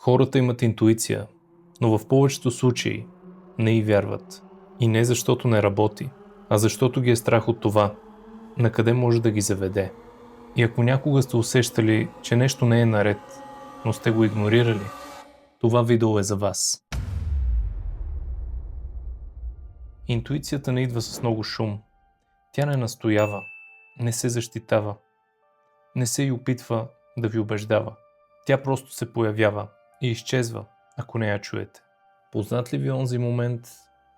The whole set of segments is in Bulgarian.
Хората имат интуиция, но в повечето случаи не й вярват. И не защото не работи, а защото ги е страх от това, на къде може да ги заведе. И ако някога сте усещали, че нещо не е наред, но сте го игнорирали, това видео е за вас. Интуицията не идва с много шум. Тя не настоява, не се защитава, не се и опитва да ви убеждава. Тя просто се появява и изчезва, ако не я чуете. Познат ли ви онзи момент,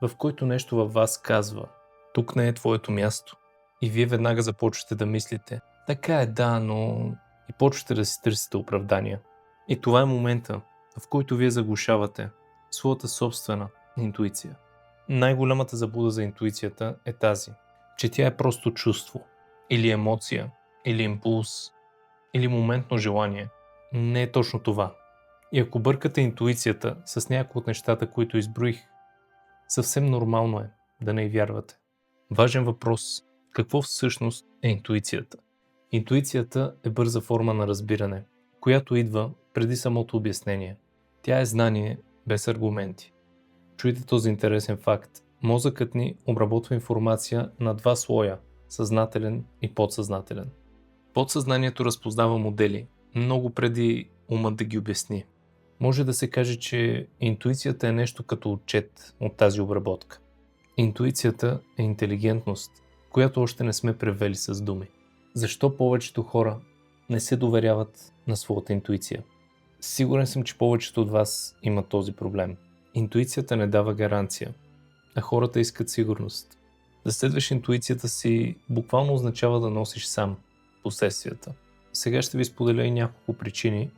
в който нещо във вас казва: тук не е твоето място? И вие веднага започвате да мислите: така е, да, но... И почвате да си търсите оправдания. И това е момента, в който вие заглушавате своята собствена интуиция. Най-голямата заблуда за интуицията е тази, че тя е просто чувство, или емоция, или импулс, или моментно желание. Не е точно това. И ако бъркате интуицията с някои от нещата, които изброих, съвсем нормално е да не й вярвате. Важен въпрос: какво всъщност е интуицията? Интуицията е бърза форма на разбиране, която идва преди самото обяснение. Тя е знание без аргументи. Чуйте този интересен факт. Мозъкът ни обработва информация на два слоя – съзнателен и подсъзнателен. Подсъзнанието разпознава модели много преди умът да ги обясни. Може да се каже, че интуицията е нещо като отчет от тази обработка. Интуицията е интелигентност, която още не сме превели с думи. Защо повечето хора не се доверяват на своята интуиция? Сигурен съм, че повечето от вас имат този проблем. Интуицията не дава гаранция, а хората искат сигурност. Да следваш интуицията си буквално означава да носиш сам последствията. Сега ще ви споделя и няколко причини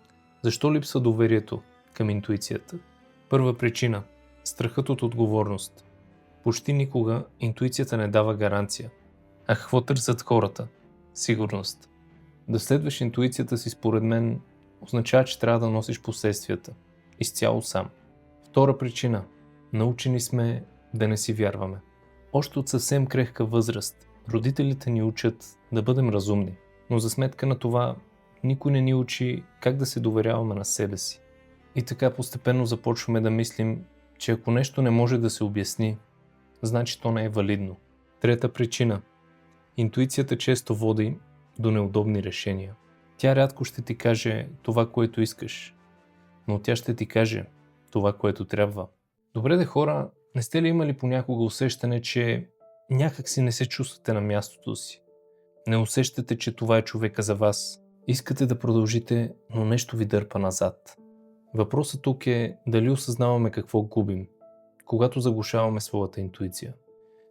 защо липсва доверието към интуицията. Първа причина – страхът от отговорност. Почти никога интуицията не дава гаранция. А какво търсят хората? Сигурност. Да следваш интуицията си, според мен, означава, че трябва да носиш последствията. Изцяло сам. Втора причина – научени сме да не си вярваме. Още от съвсем крехка възраст родителите ни учат да бъдем разумни, но за сметка на това никой не ни учи как да се доверяваме на себе си. И така постепенно започваме да мислим, че ако нещо не може да се обясни, значи то не е валидно. Трета причина – интуицията често води до неудобни решения. Тя рядко ще ти каже това, което искаш, но тя ще ти каже това, което трябва. Добре де, хора, не сте ли имали понякога усещане, че някак си не се чувствате на мястото си? Не усещате, че това е човека за вас. Искате да продължите, но нещо ви дърпа назад. Въпросът тук е дали осъзнаваме какво губим, когато заглушаваме своята интуиция.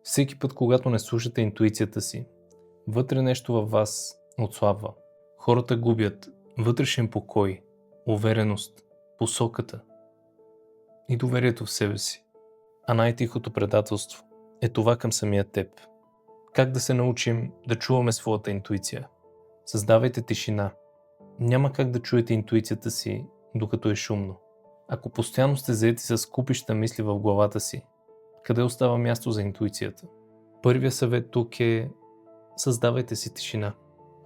Всеки път, когато не слушате интуицията си, вътре нещо във вас отслабва. Хората губят вътрешен покой, увереност, посоката и доверието в себе си. А най-тихото предателство е това към самия теб. Как да се научим да чуваме своята интуиция? Създавайте тишина. Няма как да чуете интуицията си, докато е шумно. Ако постоянно сте заети с купища мисли в главата си, къде остава място за интуицията? Първият съвет тук е: създавайте си тишина.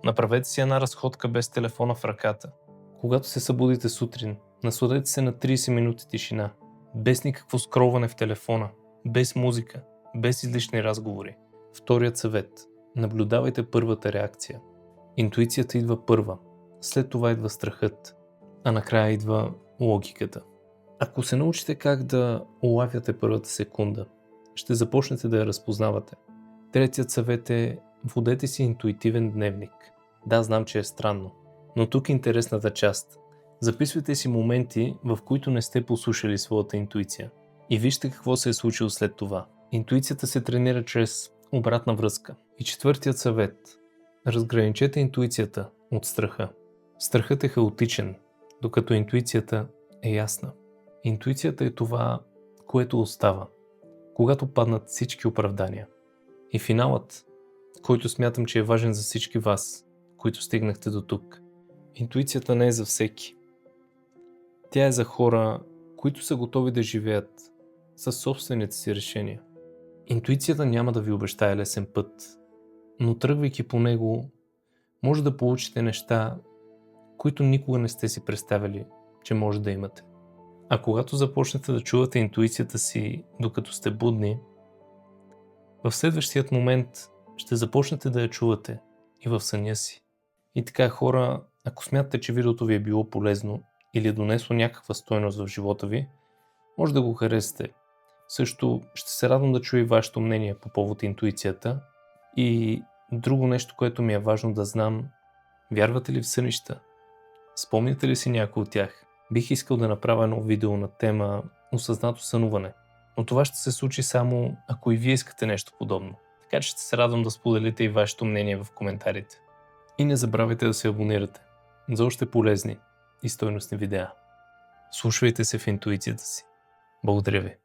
Направете си една разходка без телефона в ръката. Когато се събудите сутрин, насладете се на 30 минути тишина, без никакво скролване в телефона, без музика, без излишни разговори. Вторият съвет – наблюдавайте първата реакция. Интуицията идва първа, след това идва страхът, а накрая идва логиката. Ако се научите как да улавяте първата секунда, ще започнете да я разпознавате. Третият съвет е: водете си интуитивен дневник. Да, знам, че е странно, но тук е интересната част. Записвайте си моменти, в които не сте послушали своята интуиция. И вижте какво се е случило след това. Интуицията се тренира чрез обратна връзка. И четвъртият съвет: разграничете интуицията от страха. Страхът е хаотичен, докато интуицията е ясна. Интуицията е това, което остава, когато паднат всички оправдания. И финалът, който смятам, че е важен за всички вас, които стигнахте до тук. Интуицията не е за всеки. Тя е за хора, които са готови да живеят със собствените си решения. Интуицията няма да ви обещае лесен път, но тръгвайки по него, може да получите неща, които никога не сте си представили, че може да имате. А когато започнете да чувате интуицията си, докато сте будни, в следващият момент ще започнете да я чувате и в съня си. И така, хора, ако смятате, че видеото ви е било полезно или е донесло някаква стойност в живота ви, може да го харесате. Също ще се радвам да чуя и вашето мнение по повод интуицията. И друго нещо, което ми е важно да знам, вярвате ли в сънища? Спомняте ли си някой от тях? Бих искал да направя едно видео на тема осъзнато сънуване, но това ще се случи само ако и вие искате нещо подобно. Така че ще се радвам да споделите и вашето мнение в коментарите. И не забравяйте да се абонирате за още полезни и стойностни видеа. Слушайте се в интуицията си. Благодаря ви.